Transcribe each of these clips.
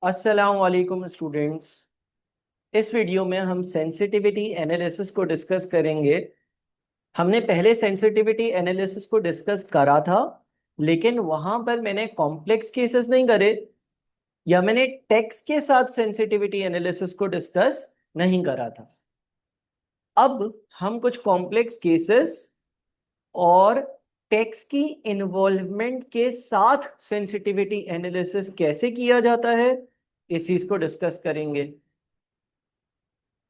अस्सलाम वालेकुम स्टूडेंट्स। इस वीडियो में हम सेंसिटिविटी एनालिसिस को डिस्कस करेंगे। हमने पहले सेंसिटिविटी एनालिसिस को डिस्कस करा था, लेकिन वहां पर मैंने कॉम्प्लेक्स केसेस नहीं करे, या मैंने टेक्स्ट के साथ सेंसिटिविटी एनालिसिस को डिस्कस नहीं करा था। अब हम कुछ कॉम्प्लेक्स केसेस और टेक्स्ट की इन्वॉल्वमेंट के साथ सेंसिटिविटी एनालिसिस कैसे किया जाता है, इस चीज को डिस्कस करेंगे।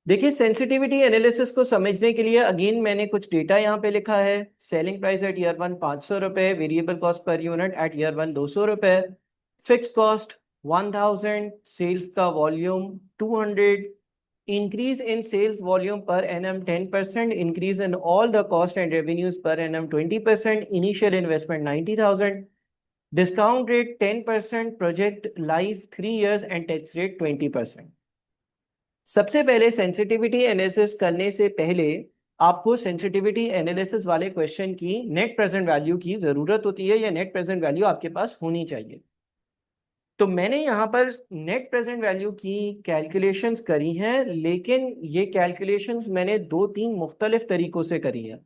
देखिए, सेंसिटिविटी एनालिसिस को समझने के लिए अगेन मैंने कुछ डेटा यहाँ पे लिखा है। Selling price at year one 500 रुपए, variable cost per unit at year one 200 रुपए, फिक्स कॉस्ट 1000, सेल्स का volume 200, increase in sales volume per annum 10%, increase in all the cost and revenues per annum 20%, initial investment 90,000, discount rate 10%, project life 3 years and tax rate 20%। सबसे पहले sensitivity analysis करने से पहले आपको sensitivity analysis वाले question की net present value की जरूरत होती है, या नेट प्रेजेंट वैल्यू आपके पास होनी चाहिए। तो मैंने यहाँ पर नेट प्रेजेंट वैल्यू की कैलकुलेशंस करी हैं, लेकिन ये कैलकुलेशंस मैंने दो तीन मुख्तलिफ तरीकों से करी है।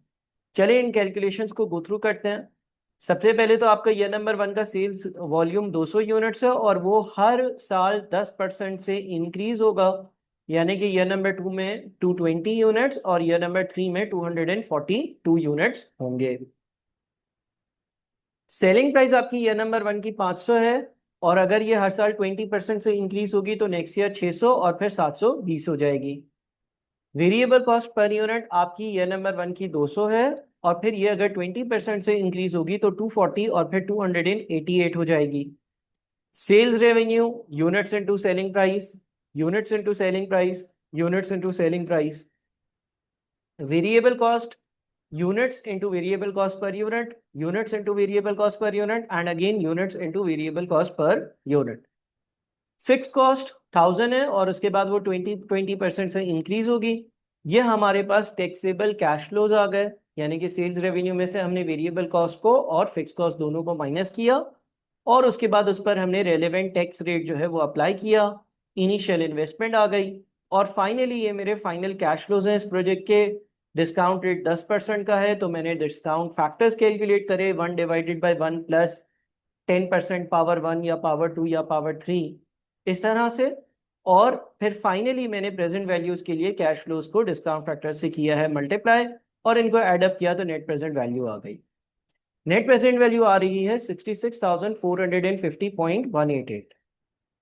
चलिए इन कैलकुलेशंस को गो थ्रू करते हैं। सबसे पहले तो आपका ईयर नंबर वन का सेल्स वॉल्यूम 200 यूनिट्स है, और वो हर साल 10% से इंक्रीज होगा। यानी कि ईयर नंबर टू में 220 यूनिट्स और ईयर नंबर थ्री में 242 यूनिट्स होंगे। सेलिंग प्राइस आपकी ईयर नंबर वन की 500 है, और अगर ये हर साल 20% से इंक्रीज होगी तो नेक्स्ट ईयर 600 और फिर 720 हो जाएगी। वेरिएबल कॉस्ट पर यूनिट आपकी ईयर नंबर वन की 200 है, और फिर ये अगर 20% से इंक्रीज होगी तो 240 और फिर 288 हो जाएगी। Sales revenue units into selling price, units into selling price, units into selling price. Variable cost units into variable cost per unit, units into variable cost per unit, and again units into variable cost per unit. Fix cost 1000 है, और उसके बाद वो 20% से increase होगी। ये हमारे पास taxable cash flows आ गए, यानी कि सेल्स रेवेन्यू में से हमने वेरिएबल कॉस्ट को और फिक्स कॉस्ट दोनों को माइनस किया, और उसके बाद उस पर हमने रेलेवेंट टैक्स रेट जो है वो अप्लाई किया। इनिशियल इन्वेस्टमेंट आ गई, और फाइनली ये मेरे फाइनल कैश फ्लोज हैं इस प्रोजेक्ट के। डिस्काउंट रेट 10% का है, तो मैंने डिस्काउंट फैक्टर्स कैलकुलेट करे, 1/1 प्लस 10% पावर 1 या पावर 2 या पावर 3, इस तरह से। और फिर फाइनली मैंने प्रेजेंट वैल्यूज के लिए कैश फ्लोज को डिस्काउंट फैक्टर से किया है मल्टीप्लाई, और इनको एडअप किया तो नेट प्रेजेंट वैल्यू आ गई। नेट प्रेजेंट वैल्यू आ रही है 66,450.188।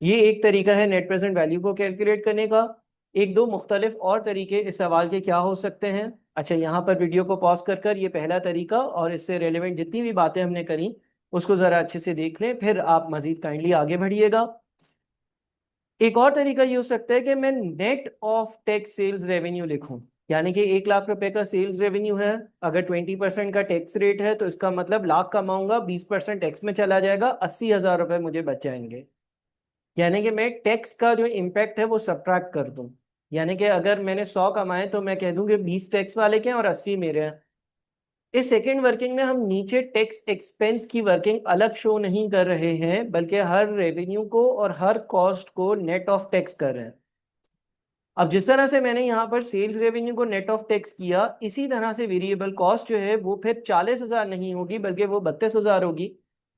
ये एक तरीका है नेट प्रेजेंट वैल्यू को कैलकुलेट करने का। एक दो मुख्तलिफ और तरीके इस सवाल के क्या हो सकते हैं। अच्छा, यहाँ पर वीडियो को पॉज कर कर ये पहला तरीका और इससे रेलेवेंट जितनी भी बातें हमने करी उसको ज़रा अच्छे से देख लें, फिर आप मजीद काइंडली आगे बढ़िएगा। एक और तरीका ये हो सकता है कि मैं net of tax sales revenue लिखूं, यानी कि 1 लाख रुपए का सेल्स रेवेन्यू है, अगर 20% का टैक्स रेट है तो इसका मतलब लाख कमाऊंगा, 20% टैक्स में चला जाएगा, 80,000 रुपए मुझे बच जाएंगे। यानी कि मैं टैक्स का जो इम्पैक्ट है वो सब्ट्रैक्ट कर दूं। यानी कि अगर मैंने 100 कमाए तो मैं कह दूं कि 20 टैक्स वाले के हैं और 80 मेरे हैं। इस सेकेंड वर्किंग में हम नीचे टैक्स एक्सपेंस की वर्किंग अलग शो नहीं कर रहे हैं, बल्कि हर रेवेन्यू को और हर कॉस्ट को नेट ऑफ टैक्स कर रहे हैं। अब जिस तरह से मैंने यहाँ पर सेल्स रेवेन्यू को नेट ऑफ टैक्स किया, इसी तरह से वेरिएबल कॉस्ट जो है वो फिर 40,000 नहीं होगी, बल्कि वो 32,000 होगी।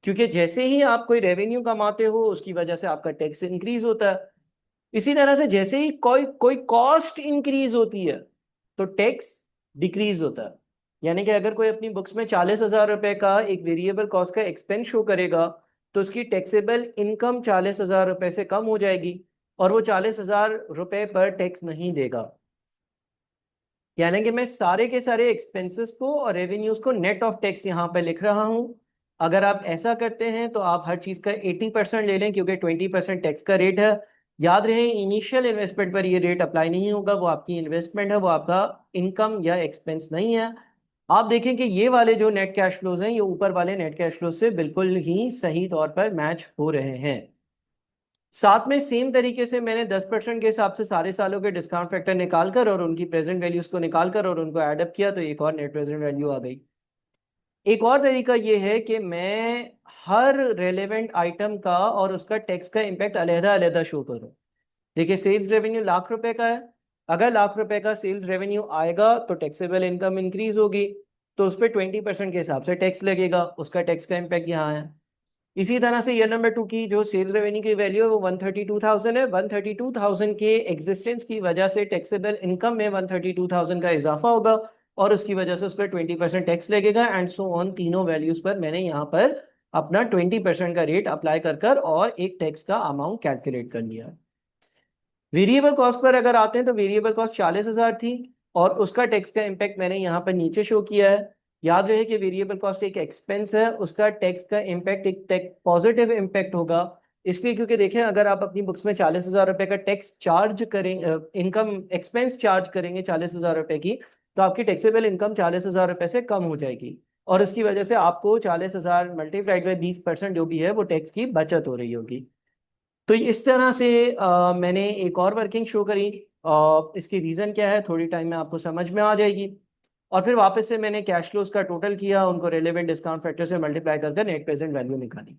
क्योंकि जैसे ही आप कोई रेवेन्यू कमाते हो उसकी वजह से आपका टैक्स इंक्रीज होता है। इसी तरह से जैसे ही कोई कोई कॉस्ट इंक्रीज होती है तो टैक्स डिक्रीज होता है। यानी कि अगर कोई अपनी बुक्स में 40,000 रुपए का एक वेरिएबल कॉस्ट का एक्सपेंस शो करेगा, तो उसकी टैक्सेबल इनकम 40,000 रुपए से कम हो जाएगी, और वो 40,000 रुपए पर टैक्स नहीं देगा। यानी कि मैं सारे के सारे एक्सपेंसेस को और रेवेन्यूज को नेट ऑफ टैक्स यहाँ पे लिख रहा हूँ। अगर आप ऐसा करते हैं तो आप हर चीज का 80% ले लें, क्योंकि 20% टैक्स का रेट है। याद रहे, इनिशियल इन्वेस्टमेंट पर ये रेट अप्लाई नहीं होगा, वो आपकी इन्वेस्टमेंट है, वो आपका इनकम या एक्सपेंस नहीं है। आप देखें कि ये वाले जो नेट कैश फ्लोज हैं ये ऊपर वाले नेट कैश फ्लोज से बिल्कुल ही सही तौर पर मैच हो रहे हैं। साथ में सेम तरीके से मैंने 10% के हिसाब से सारे सालों के डिस्काउंट फैक्टर निकाल कर और उनकी प्रेजेंट वैल्यूज को निकाल कर और उनको एडअप किया, तो एक और नेट प्रेजेंट वैल्यू आ गई। एक और तरीका ये है कि मैं हर रेलेवेंट आइटम का और उसका टैक्स का इम्पैक्ट अलहदा अलहदा शो करूँ। देखिए, सेल्स रेवेन्यू ₹1,00,000 का है। अगर ₹1,00,000 का सेल्स रेवेन्यू आएगा तो टैक्सेबल इनकम इंक्रीज होगी, तो उस पर 20% के हिसाब से टैक्स लगेगा, उसका टैक्स का इम्पैक्ट यहाँ है। इसी तरह से ईयर नंबर 2 की जो सेल्स रेवेन्यू की वैल्यू है वो 132,000 है। 132,000 के एग्जिस्टेंस की वजह से टैक्सेबल इनकम में 132,000 का इजाफा होगा और उसकी वजह से उस पर 20% टैक्स लगेगा एंड सो ऑन। तीनों वैल्यूज पर मैंने यहाँ पर अपना 20% का रेट अप्लाई कर कर और एक टैक्स का अमाउंट कैलकुलेट कर लिया। वेरिएबल कॉस्ट पर अगर आते हैं तो वेरिएबल कॉस्ट 40,000 थी और उसका टैक्स का इम्पैक्ट मैंने यहाँ पर नीचे शो किया है। याद रहे कि वेरिएबल कॉस्ट एक एक्सपेंस है, उसका टैक्स का इम्पैक्ट एक पॉजिटिव इम्पैक्ट होगा। इसलिए क्योंकि देखें, अगर आप अपनी बुक्स में 40,000 रुपए का टैक्स चार्ज करें, इनकम एक्सपेंस चार्ज करेंगे 40,000 रुपए की, तो आपकी टैक्सेबल इनकम 40,000 रुपए से कम हो जाएगी और उसकी वजह से आपको 40,000 मल्टीप्लाइड बाई 20% जो भी है वो टैक्स की बचत हो रही होगी। तो इस तरह से मैंने एक और वर्किंग शो करी। इसकी रीज़न क्या है थोड़ी टाइम में आपको समझ में आ जाएगी। और फिर वापस से मैंने कैश फ्लोज का टोटल किया, उनको रेलेवेंट डिस्काउंट फैक्टर से मल्टीप्लाई करके नेट प्रेजेंट वैल्यू निकाली।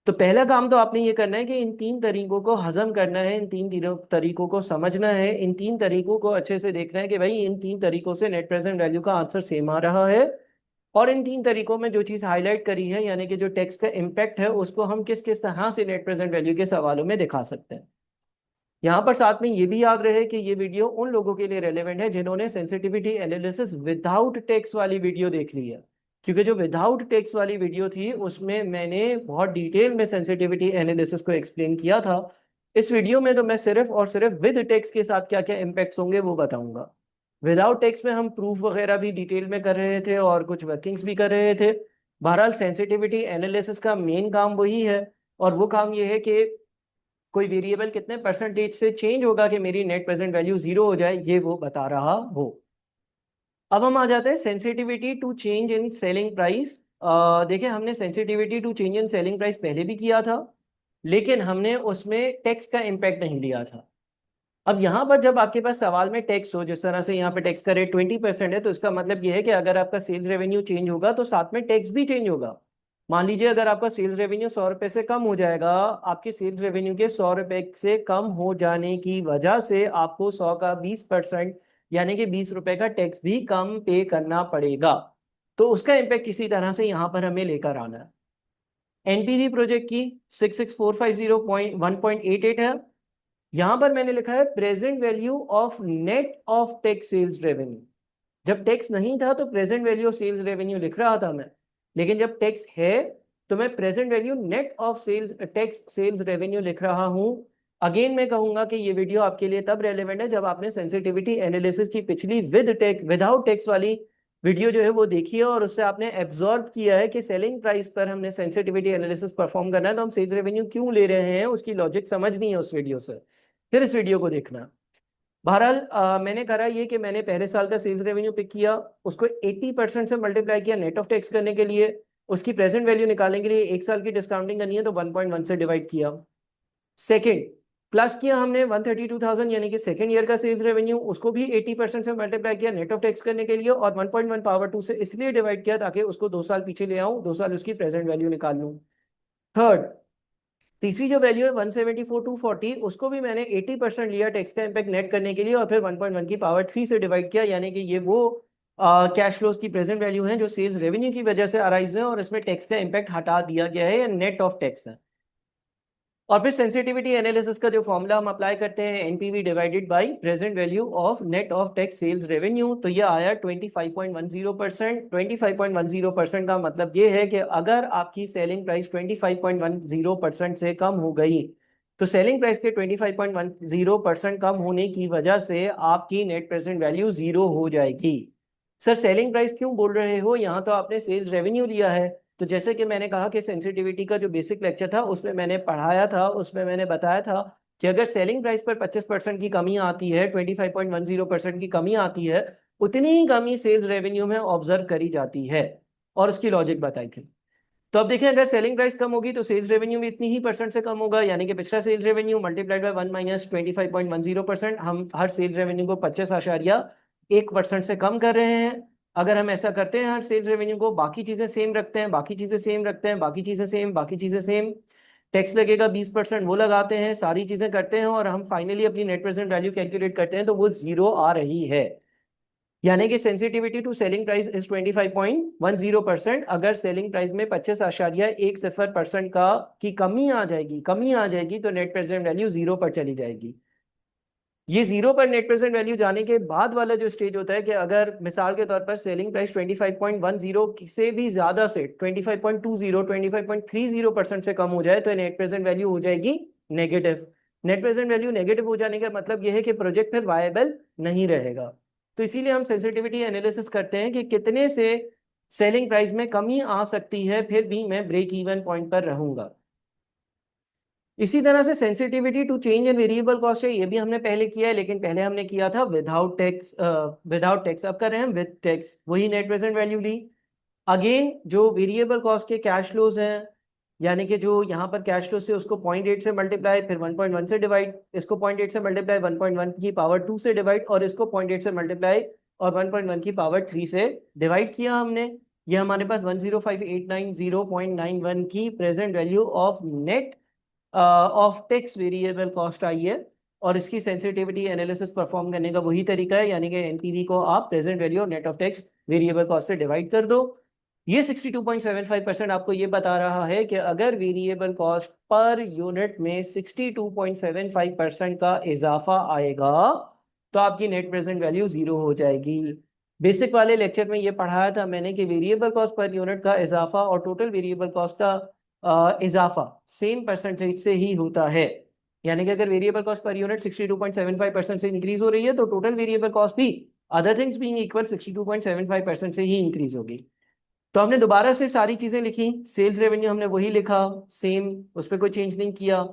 तो पहला काम तो आपने ये करना है कि इन तीन तरीकों को हजम करना है, इन तरीकों को समझना है, इन तीन तरीकों को अच्छे से देखना है कि भाई इन तीन तरीकों से नेट प्रेजेंट वैल्यू का आंसर सेम आ रहा है। और इन तीन तरीकों में जो चीज़ हाईलाइट करी है यानी कि जो टैक्स का इम्पैक्ट है उसको हम किस किस तरह से नेट प्रेजेंट वैल्यू के सवालों में दिखा सकते हैं। यहाँ पर साथ में ये भी याद रहे कि ये वीडियो उन लोगों के लिए रेलेवेंट है जिन्होंने सेंसिटिविटी एनालिसिस विदाउट टेक्स्ट वाली वीडियो देख ली है। क्योंकि जो विदाउट टेक्स्ट वाली वीडियो थी उसमें मैंने बहुत डिटेल में सेंसिटिविटी एनालिसिस को एक्सप्लेन किया था। इस वीडियो में तो मैं सिर्फ और सिर्फ विद टेक्स्ट के साथ क्या क्या इम्पैक्ट्स होंगे वो बताऊंगा। विदाउट टेक्स्ट में हम प्रूफ वगैरह भी डिटेल में कर रहे थे और कुछ वर्किंग्स भी कर रहे थे। बहरहाल सेंसिटिविटी एनालिसिस का मेन काम वही है और वो काम ये है कि कोई वेरिएबल कितने परसेंटेज से चेंज होगा कि मेरी नेट प्रेजेंट वैल्यू जीरो हो जाए, ये वो बता रहा हो। अब हम आ जाते हैं sensitivity to change in selling price. देखिए, हमने sensitivity to change in selling price पहले भी किया था लेकिन हमने उसमें टैक्स का इम्पैक्ट नहीं लिया था। अब यहाँ पर जब आपके पास सवाल में टैक्स हो, जिस तरह से यहाँ पे टैक्स का रेट 20% है, तो इसका मतलब ये है कि अगर आपका सेल्स रेवेन्यू चेंज होगा तो साथ में टैक्स भी चेंज होगा। मान लीजिए अगर आपका सेल्स रेवेन्यू 100 रुपए से कम हो जाएगा, आपके सेल्स रेवेन्यू के 100 रुपए से कम हो जाने की वजह से आपको 100 का 20% यानी कि 20 रुपए का टैक्स भी कम पे करना पड़ेगा। तो उसका इम्पैक्ट किसी तरह से यहाँ पर हमें लेकर आना है। एनपीवी प्रोजेक्ट की 66450.1.88 है। यहां पर मैंने लिखा है present value of net of tax sales revenue. जब टैक्स नहीं था तो present value of sales revenue लिख रहा था मैं, लेकिन जब टैक्स है तो मैं present value net of sales tax sales revenue लिख रहा हूं। अगेन मैं कहूंगा कि ये वीडियो आपके लिए तब रेलेवेंट है जब आपने सेंसिटिविटी एनालिसिस की पिछली विदाउट टैक्स वाली वीडियो जो है वो देखी है और उससे आपने एब्जॉर्ब किया है कि सेलिंग प्राइस पर हमने सेंसिटिविटी एनालिसिस परफॉर्म करना है तो हम सेल्स रेवेन्यू क्यों ले रहे हैं, उसकी लॉजिक समझनी है उस वीडियो से। फिर इस वीडियो को देखना। बहरहाल मैंने करा ये कि मैंने पहले साल का सेल्स रेवेन्यू पिक किया, उसको 80% से मल्टीप्लाई किया नेट ऑफ टैक्स करने के लिए। उसकी प्रेजेंट वैल्यू निकालने के लिए एक साल की डिस्काउंटिंग करनी है तो 1.1 से डिवाइड किया। सेकंड, प्लस किया हमने 132,000 यानी कि सेकंड ईयर का सेल्स रेवेन्यू, उसको भी 80% से मल्टीप्लाई किया नेट ऑफ टैक्स करने के लिए और 1.1 पावर 2 से इसलिए डिवाइड किया ताकि उसको 2 साल पीछे ले आऊं, 2 साल उसकी प्रेजेंट वैल्यू निकाल लूं। थर्ड, तीसरी जो वैल्यू है 174,240, उसको भी मैंने 80% लिया टैक्स का इम्पैक्ट नेट करने के लिए और फिर 1.1 की पावर 3 से डिवाइड किया यानी कि ये वो कैश फ्लोज की प्रेजेंट वैल्यू है जो सेल्स रेवेन्यू की वजह से अराइज है और इसमें टैक्स का इम्पैक्ट हटा दिया गया है या नेट ऑफ टैक्स है। और फिर सेंसिटिविटी एनालिसिस का जो फॉर्मूला हम अप्लाई करते हैं NPV divided by present value of net of tax sales revenue, तो ये आया 25.10%। 25.10% का मतलब ये है कि अगर आपकी सेलिंग प्राइस 25.10% से कम हो गई तो सेलिंग प्राइस के 25.10% कम होने की वजह से आपकी नेट प्रेजेंट वैल्यू जीरो हो जाएगी। सर सेलिंग प्राइस क्यों बोल रहे हो, यहाँ तो आपने सेल्स रेवेन्यू लिया है। तो जैसे कि मैंने कहा कि सेंसिटिविटी का जो बेसिक लेक्चर था उसमें मैंने पढ़ाया था, उसमें मैंने बताया था कि अगर सेलिंग प्राइस पर 25% की कमी आती है, 25.10% की कमी आती है, उतनी ही कमी सेल्स रेवेन्यू में ऑब्जर्व करी जाती है और उसकी लॉजिक बताई थी। तो अब देखें, अगर सेलिंग प्राइस कम होगी तो सेल्स रेवेन्यू भी इतनी ही परसेंट से कम होगा यानी कि पिछला sales revenue multiplied by 1 minus 25.10%। हम हर सेल्स रेवेन्यू को 25.1% से कम कर रहे हैं। अगर हम ऐसा करते हैं हर सेल्स रेवेन्यू को, बाकी चीजें सेम रखते हैं, बाकी चीजें सेम रखते हैं, बाकी चीजें सेम, बाकी चीजें सेम, टैक्स लगेगा 20%, वो लगाते हैं, सारी चीजें करते हैं और हम फाइनली अपनी नेट प्रेजेंट वैल्यू कैलकुलेट करते हैं तो वो 0 आ रही है। यानी कि sensitivity to selling price is 25.10%। अगर सेलिंग प्राइस में 25.10% का की कमी आ जाएगी तो नेट प्रेजेंट वैल्यू 0 पर चली जाएगी। ये 0 पर नेट प्रेजेंट वैल्यू जाने के बाद वाला जो स्टेज होता है कि अगर मिसाल के तौर पर सेलिंग प्राइस 25.10 से भी ज्यादा से 25.20 25.30% से कम हो जाए तो नेट प्रेजेंट वैल्यू हो जाएगी negative. Net present value negative हो जाने का मतलब यह है कि प्रोजेक्ट फिर वायबल नहीं रहेगा। तो इसीलिए हम सेंसिटिविटी एनालिसिस करते हैं कि कितने से सेलिंग प्राइस में कमी आ सकती है फिर भी मैं ब्रेक इवन पॉइंट पर रहूंगा। इसी तरह से sensitivity to change in variable cost है, ये भी हमने पहले किया है, लेकिन पहले हमने किया था विदाउट टैक्स। अब कर रहे हैं विद टैक्स, वही नेट प्रेजेंट वैल्यू ली। अगेन जो वेरिएबल कॉस्ट के कैश फ्लोज हैं, यानी कि जो यहाँ पर कैश फ्लो से उसको 0.8 से मल्टीप्लाई, फिर 1.1 से डिवाइड, इसको 0.8 से मल्टीप्लाई 1.1 की पावर 2 से डिवाइड, और इसको 0.8 से मल्टीप्लाई और 1.1 की पावर 3 से डिवाइड किया हमने। ये हमारे पास 105,890.91 की present value of net of tax variable cost आई है। और इसकी सेंसिटिविटी एनालिसिस परफॉर्म करने का वही तरीका है, यानी कि एनपीवी को आप प्रेजेंट वैल्यू और net of tax variable cost से डिवाइड कर दो। ये 62.75% आपको ये बता रहा है कि अगर वेरिएबल कॉस्ट पर यूनिट में 62.75% का इजाफा आएगा तो आपकी नेट प्रेजेंट वैल्यू 0 हो जाएगी। बेसिक वाले लेक्चर में ये पढ़ाया था मैंने कि वेरिएबल कॉस्ट पर यूनिट का इजाफा और टोटल वेरिएबल कॉस्ट का इजाफा सेम परसेंटेज से ही होता है। यानी कि अगर वेरिएबल कॉस्ट पर यूनिट 62.75% से इंक्रीज हो रही है तो टोटल वेरिएबल कॉस्ट भी अदर थिंग्स बीइंग इक्वल 62.75% से ही इंक्रीज होगी। तो हमने दोबारा से सारी चीजें लिखी, सेल्स रेवेन्यू हमने वही लिखा सेम, उस पर कोई चेंज नहीं किया।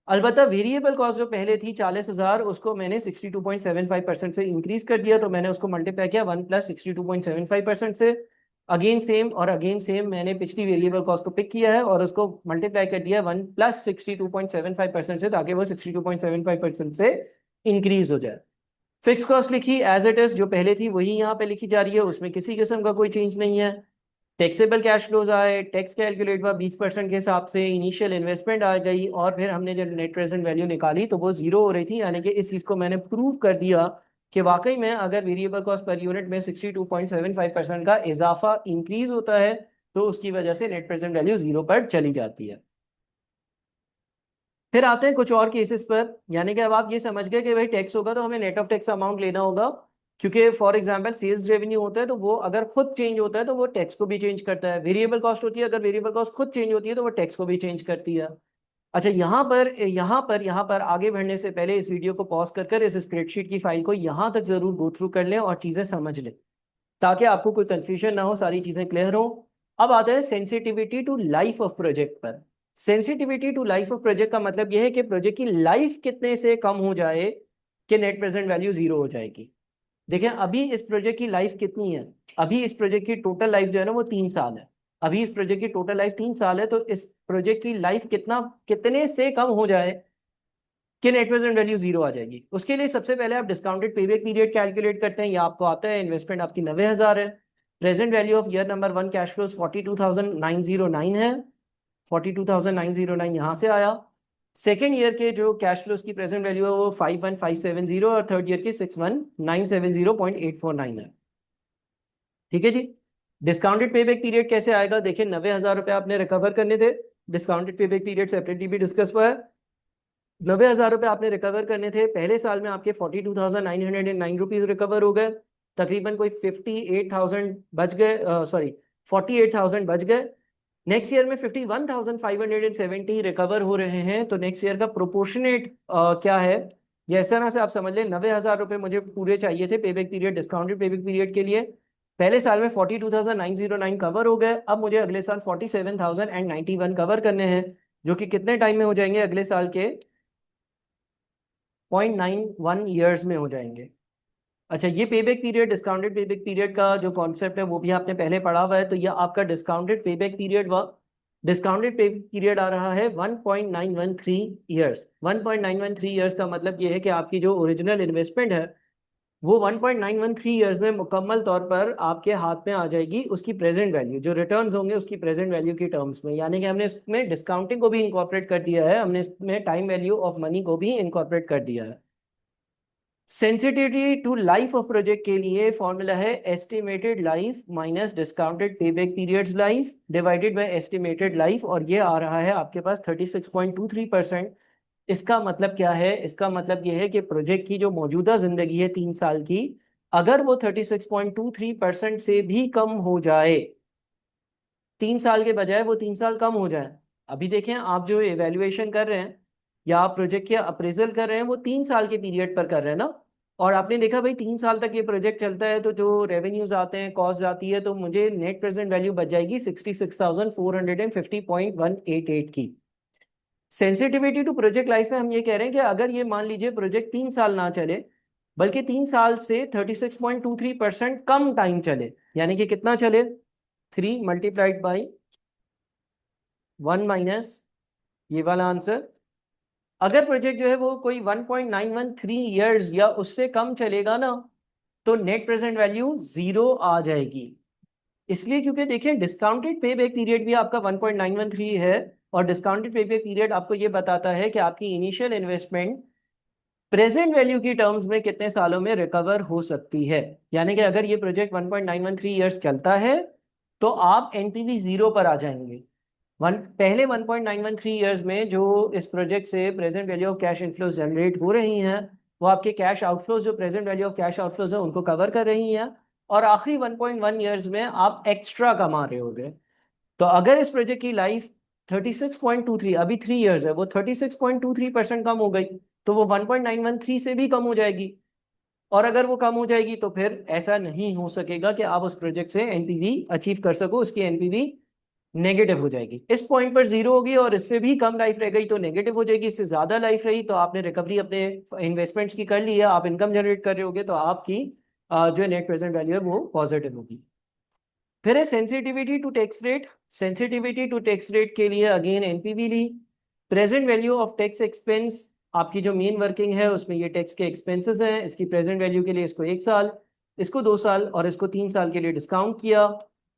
अलबत्ता वेरिएबल कॉस्ट जो पहले थी 40,000, उसको मैंने 62.75% से इंक्रीज कर दिया, तो मैंने उसको मल्टीप्लाई किया 1 + 62.75% से। अगेन सेम और अगेन सेम, मैंने पिछली वेरिएबल कॉस्ट को पिक किया है और उसको मल्टीप्लाई कर दिया 1 + 62.75% से, ताकि वो 62.75% से इंक्रीज हो जाए। फिक्स कॉस्ट लिखी एज इट इज, जो पहले थी वही यहाँ पे लिखी जा रही है, उसमें किसी किस्म का कोई चेंज नहीं है। टैक्सेबल कैश फ्लोज आए, टैक्स कैलकुलेट हुआ 20% के हिसाब से, इनिशियल इन्वेस्टमेंट आ गई, और फिर हमने जब नेट प्रेजेंट वैल्यू निकाली तो वो 0 हो रही थी। यानी कि इस चीज को मैंने प्रूव कर दिया कि वाकई में अगर वेरिएबल कॉस्ट पर यूनिट में 62.75% का इजाफा इंक्रीज होता है तो उसकी वजह से नेट प्रेजेंट वैल्यू 0 पर चली जाती है। फिर आते हैं कुछ और केसेस पर, यानी कि अब आप ये समझ गए कि भाई टैक्स होगा तो हमें नेट ऑफ टैक्स अमाउंट लेना होगा, क्योंकि फॉर एग्जांपल सेल्स रेवेन्यू होता है तो वो अगर खुद चेंज होता है तो वो टैक्स को भी चेंज करता है। वेरिएबल कॉस्ट होती है, अगर वेरिएबल कॉस्ट खुद चेंज होती है तो वो टैक्स को भी चेंज करती है। अच्छा, यहाँ पर आगे बढ़ने से पहले इस वीडियो को पॉज कर इस स्प्रेडशीट की फाइल को यहाँ तक जरूर गो थ्रू कर लें और चीजें समझ लें, ताकि आपको कोई कंफ्यूजन ना हो, सारी चीजें क्लियर हो। अब आता है sensitivity to life of project पर। Sensitivity to life of project का मतलब यह है कि प्रोजेक्ट की लाइफ कितने से कम हो जाए कि नेट प्रेजेंट वैल्यू 0 हो जाएगी। देखें अभी इस प्रोजेक्ट की लाइफ कितनी है, अभी इस प्रोजेक्ट की टोटल लाइफ जो है ना वो 3 साल है। अभी इस प्रोजेक्ट की टोटल लाइफ 3 साल है, तो इस प्रोजेक्ट की लाइफ कितने से कम हो जाए कि नेट प्रेजेंट वैल्यू 0 आ जाएगी। उसके लिए सबसे पहले आप डिस्काउंटेड पेबैक पीरियड कैलकुलेट करते हैं। ये आपको आता है, इन्वेस्टमेंट आपकी 90,000 है, present value of year number 1 cash flows 42,909 है, 42,909 यहाँ से आया। सेकेंड ईयर के जो कैश फ्लोज की प्रेजेंट वैल्यू है वो 51,570 और थर्ड ईयर के 61,970.849 है। ठीक है जी। डिस्काउंटेड पेबैक पीरियड कैसे आएगा, देखिए 90,000 रुपए आपने रिकवर करने थे, डिस्काउंटेड पेबैक पीरियड सेपरेटली भी डिस्कस हुआ है। 90,000 रुपए आपने रिकवर करने थे, पहले साल में आपके 42,909 रुपीज रिकवर हो गए, तकरीबन कोई 58,000 बच गए, सॉरी 48,000 बच गए। नेक्स्ट ईयर में 51,570 रिकवर हो रहे हैं, तो नेक्स्ट ईयर का प्रोपोर्शनेट क्या है, ये ऐसा ना से आप समझ लें 90,000 रुपए मुझे पूरे चाहिए थे payback period, discounted payback period के लिए। पहले साल में 42,909 कवर हो गए, अब मुझे अगले साल 47,091 कवर करने हैं, जो कि कितने टाइम में हो जाएंगे, अगले साल के 0.91 ईयर्स में हो जाएंगे। अच्छा, ये payback period, discounted payback period का जो कॉन्सेप्ट है वो भी आपने पहले पढ़ा हुआ है। तो ये आपका discounted payback period discounted payback period आ रहा है 1.913 ईयर्स। 1.913 ईयर्स का मतलब ये है कि आपकी जो ओरिजिनल इन्वेस्टमेंट है वो 1.913 ईयर्स में मुकम्मल तौर पर आपके हाथ में आ जाएगी उसकी प्रेजेंट वैल्यू, जो रिटर्न्स होंगे उसकी प्रेजेंट वैल्यू की टर्म्स में। यानी कि हमने इसमें डिस्काउंटिंग को भी इंकॉर्पोरेट कर दिया है, हमने इसमें टाइम वैल्यू ऑफ मनी को भी इंकॉर्पोरेट कर दिया है। Sensitivity to life of project के लिए फॉर्मूला है estimated life minus discounted payback periods life divided by estimated life, और ये आ रहा है आपके पास 36.23%। इसका मतलब क्या है? इसका मतलब ये है कि प्रोजेक्ट की जो मौजूदा जिंदगी है 3 साल की, अगर वो 36.23% से भी कम हो जाए, 3 साल के बजाय वो 3 साल कम हो जाए। अभी देखें, आप जो एवेल्युएशन कर रहे हैं या आप प्रोजेक्ट के अप्रेजल कर रहे हैं वो 3 साल के पीरियड पर कर रहे हैं ना, और आपने देखा भाई 3 साल तक ये प्रोजेक्ट चलता है तो जो रेवेन्यूज आते हैं, कॉस्ट आती है, तो मुझे नेट प्रेजेंट वैल्यू बच जाएगी 66,450.188 की। सेंसिटिविटी टू प्रोजेक्ट लाइफ में हम ये कह रहे हैं कि अगर ये मान लीजिए प्रोजेक्ट 3 साल ना चले, बल्कि 3 साल से 36.23% कम टाइम चले, यानी कि कितना चले, 3 × 1 माइनस ये वाला आंसर। अगर प्रोजेक्ट जो है वो कोई 1.913 ईयर्स या उससे कम चलेगा ना, तो नेट प्रेजेंट वैल्यू 0 आ जाएगी। इसलिए क्योंकि देखिए डिस्काउंटेड पे बैक पीरियड भी आपका 1.913 है, और डिस्काउंटेड पे बैक पीरियड आपको ये बताता है कि आपकी इनिशियल इन्वेस्टमेंट प्रेजेंट वैल्यू की टर्म्स में कितने सालों में रिकवर हो सकती है। यानी कि अगर ये प्रोजेक्ट 1.913 ईयर्स चलता है तो आप एनपीवी 0 पर आ जाएंगे। पहले 1.913 ईयर्स में जो इस प्रोजेक्ट से present value of cash inflows generate हो रही हैं, वो आपके कैश आउटफ्लोज, जो present value of cash outflows है, उनको कवर कर रही हैं, और आखिरी 1.1 ईयर्स में आप एक्स्ट्रा कमा रहे होगे। तो अगर इस प्रोजेक्ट की लाइफ 36.23, अभी 3 ईयर्स है, वो 36.23% कम हो गई, तो वो 1.913 से भी कम हो जाएगी। और अगर वो कम हो जाएगी तो फिर ऐसा नहीं हो सकेगा कि आप उस प्रोजेक्ट से एनपीवी अचीव कर सको, उसकी एनपीवी नेगेटिव हो जाएगी। इस पॉइंट पर 0 होगी, और इससे भी कम लाइफ रह गई तो नेगेटिव हो जाएगी, इससे ज्यादा लाइफ रही तो आपने रिकवरी अपने इन्वेस्टमेंट्स की कर ली है, आप इनकम जनरेट कर रहे होगे, तो आपकी जो नेट प्रेजेंट वैल्यू है वो पॉजिटिव होगी। फिर है sensitivity to tax rate. Sensitivity to tax rate के लिए अगेन एनपीवी ली। Present value of tax expense, आपकी जो मेन वर्किंग है उसमें ये टैक्स के एक्सपेंसेस हैं, इसकी प्रेजेंट वैल्यू के लिए इसको 1 साल, इसको 2 साल और इसको 3 साल के लिए डिस्काउंट किया।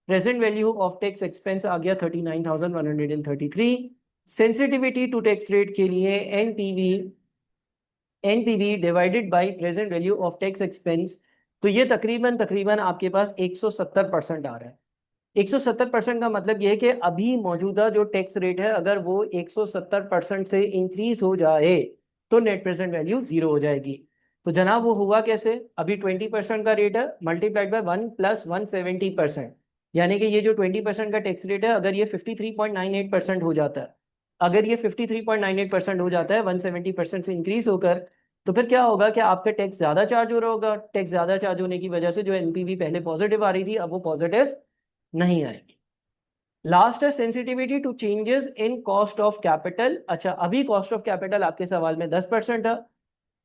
Present value of tax expense आ गया 39,133। सेंसिटिविटी टू टैक्स रेट के लिए NPV, NPV divided by present value of tax expense, तो ये तकरीबन तकरीबन आपके पास 170% आ रहा है। 170% का मतलब यह है कि अभी मौजूदा जो टैक्स रेट है, अगर वो 170% से इंक्रीज हो जाए तो नेट प्रेजेंट वैल्यू 0 हो जाएगी। तो जनाब वो हुआ कैसे? अभी 20% का रेट है, मल्टीप्लाइड बाय 1 + 170%, यानी कि ये जो 20% का टैक्स रेट है, अगर ये 53.98% हो जाता है, अगर ये 53.98% हो जाता है 170% से इंक्रीज होकर, तो फिर क्या होगा कि आपका टैक्स ज्यादा चार्ज हो रहा होगा। टैक्स ज्यादा चार्ज होने की वजह से जो एनपीवी पहले पॉजिटिव आ रही थी, अब वो पॉजिटिव नहीं आएगी। लास्ट है sensitivity to changes in cost of capital. अच्छा, अभी कॉस्ट ऑफ कैपिटल आपके सवाल में 10% है।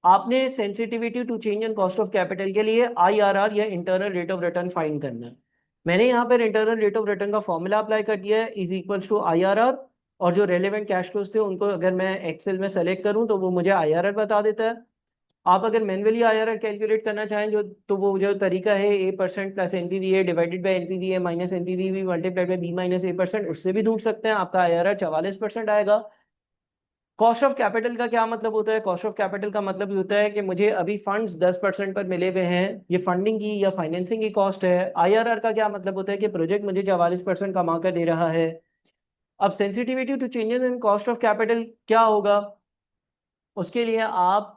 आपने sensitivity to change in cost of capital के लिए आईआरआर या internal rate of return find करना है। मैंने यहाँ पर इंटरनल रेट ऑफ रिटर्न का फॉर्मूला अप्लाई कर दिया है, इज इक्वल्स टू आईआरआर, और जो रेलेवेंट कैश फ्लोज थे उनको अगर मैं एक्सेल में सेलेक्ट करूँ तो वो मुझे आईआरआर बता देता है। आप अगर मैन्युअली आईआरआर कैलकुलेट करना चाहें जो, तो वो जो तरीका है A% + NPV A divided by NPV A minus NPV multiplied by B - A%, उससे भी ढूंढ सकते हैं, आपका आईआरआर 44% आएगा। कॉस्ट ऑफ कैपिटल का क्या मतलब होता है? कॉस्ट ऑफ कैपिटल का मतलब ये होता है कि मुझे अभी फंड्स 10% पर मिले हुए हैं, ये फंडिंग की या फाइनेंसिंग की कॉस्ट है। आईआरआर का क्या मतलब होता है कि प्रोजेक्ट मुझे 44% कमा कर दे रहा है। अब sensitivity to changes in cost of capital क्या होगा? उसके लिए आप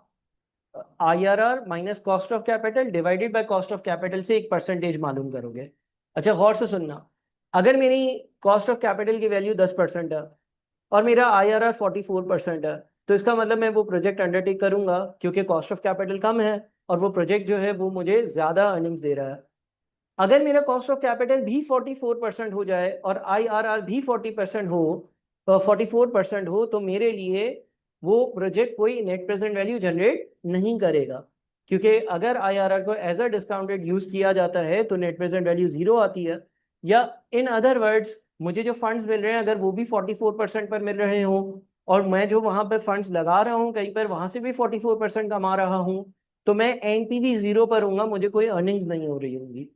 IRR minus cost of capital divided by cost of capital से एक परसेंटेज मालूम करोगे। अच्छा, गौर से सुनना, अगर मेरी कॉस्ट ऑफ कैपिटल की वैल्यू 10% है और मेरा आईआरआर 44% है, तो इसका मतलब मैं वो प्रोजेक्ट अंडरटेक करूंगा क्योंकि कॉस्ट ऑफ कैपिटल कम है और वो प्रोजेक्ट जो है वो मुझे ज्यादा अर्निंग्स दे रहा है। अगर मेरा कॉस्ट ऑफ कैपिटल भी 44% हो जाए और आईआरआर भी 40% हो, 44% हो, तो मेरे लिए वो प्रोजेक्ट कोई नेट प्रेजेंट वैल्यू जनरेट नहीं करेगा, क्योंकि अगर आईआरआर को एज अ डिस्काउंटेड यूज किया जाता है तो नेट प्रेजेंट वैल्यू 0 आती है। या इन अदर वर्ड्स, मुझे जो फंड्स मिल रहे हैं अगर वो भी 44% पर मिल रहे हों, और मैं जो वहां पर फंड्स लगा रहा हूँ कहीं पर वहां से भी 44% कमा रहा हूँ, तो मैं एनपीवी 0 पर हूँ, मुझे कोई अर्निंग्स नहीं हो रही होंगी।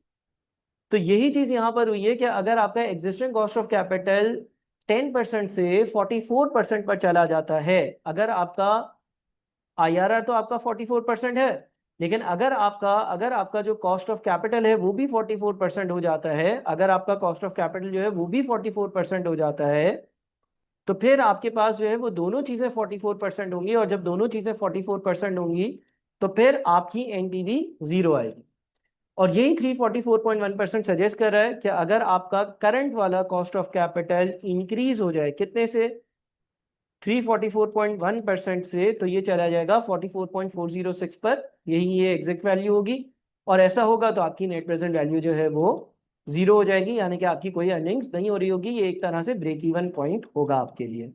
तो यही चीज यहां पर हुई है कि अगर आपका एग्जिस्टिंग कॉस्ट ऑफ कैपिटल 10% से 44% पर चला जाता है, अगर आपका आईआरआर तो आपका 44% है, लेकिन अगर आपका जो कॉस्ट ऑफ कैपिटल है वो भी 44% हो जाता है, अगर आपका कॉस्ट ऑफ कैपिटल जो है वो भी 44% हो जाता है, तो फिर आपके पास जो है वो दोनों चीजें 44% होंगी, और जब दोनों चीजें 44% होंगी तो फिर आपकी एनपीवी 0 आएगी। और यही 344.1% सजेस्ट कर रहा है कि अगर आपका करंट वाला कॉस्ट ऑफ कैपिटल इंक्रीज हो जाए कितने से, 344.1% से, तो ये चला जाएगा 44.406 पर, यही ये एग्जैक्ट वैल्यू होगी। और ऐसा होगा तो आपकी नेट प्रेजेंट वैल्यू जो है वो 0 हो जाएगी, यानी कि आपकी कोई अर्निंग्स नहीं हो रही होगी। ये एक तरह से ब्रेक इवन पॉइंट होगा आपके लिए।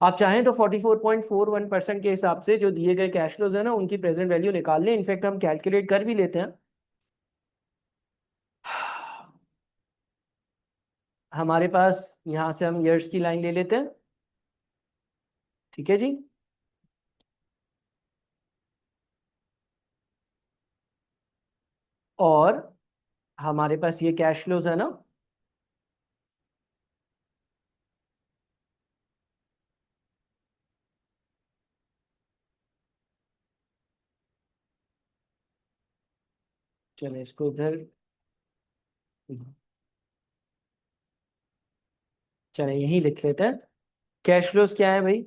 आप चाहें तो 44.41% के हिसाब से जो दिए गए कैश फ्लोज है ना, उनकी प्रेजेंट वैल्यू निकाल लें। इनफैक्ट हम कैलकुलेट कर भी लेते हैं। हमारे पास यहां से हम ईयर्स की लाइन ले लेते हैं, ठीक है जी। और हमारे पास ये कैश फ्लोज है ना, चलो इसको उधर, चलो यही लिख लेते हैं। कैश फ्लोज क्या है भाई?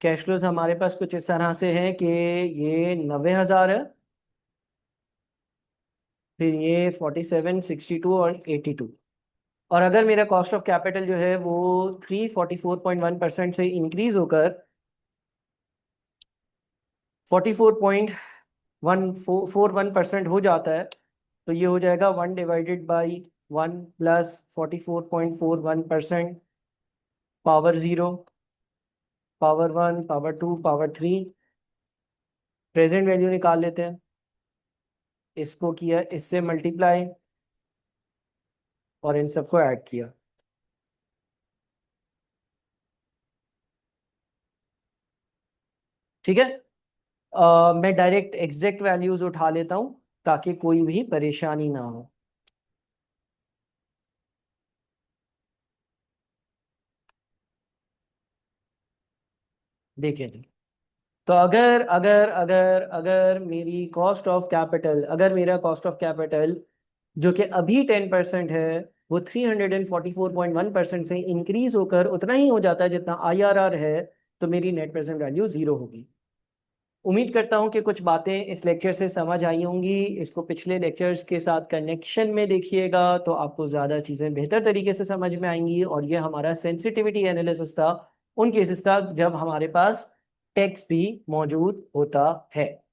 कैश फ्लोज हमारे पास कुछ इस तरह से है कि ये 90,000 है, फिर ये 47, 62 और 82। और अगर मेरा कॉस्ट ऑफ कैपिटल जो है वो 344.1% से इंक्रीज होकर 44.141% हो जाता है, तो ये हो जाएगा 1/1 plus 44.41% power 0, power 1, power 2, power 3। Present value निकाल लेते हैं, इसको किया इससे मल्टीप्लाई और इन सबको ऐड किया, ठीक है। मैं डायरेक्ट एग्जैक्ट वैल्यूज उठा लेता हूं ताकि कोई भी परेशानी ना हो। देखें जी, तो अगर मेरी कॉस्ट ऑफ कैपिटल, अगर मेरा कॉस्ट ऑफ कैपिटल जो कि अभी 10% है, वो 344.1% से इंक्रीज होकर उतना ही हो जाता है जितना आईआरआर है, तो मेरी नेट प्रेजेंट वैल्यू 0 होगी। उम्मीद करता हूं कि कुछ बातें इस लेक्चर से समझ आई होंगी। इसको पिछले लेक्चर्स के साथ कनेक्शन में देखिएगा तो आपको ज़्यादा चीज़ें बेहतर तरीके से समझ में आएंगी। और ये हमारा सेंसिटिविटी एनालिसिस था उन केसेस का जब हमारे पास टेक्स्ट भी मौजूद होता है।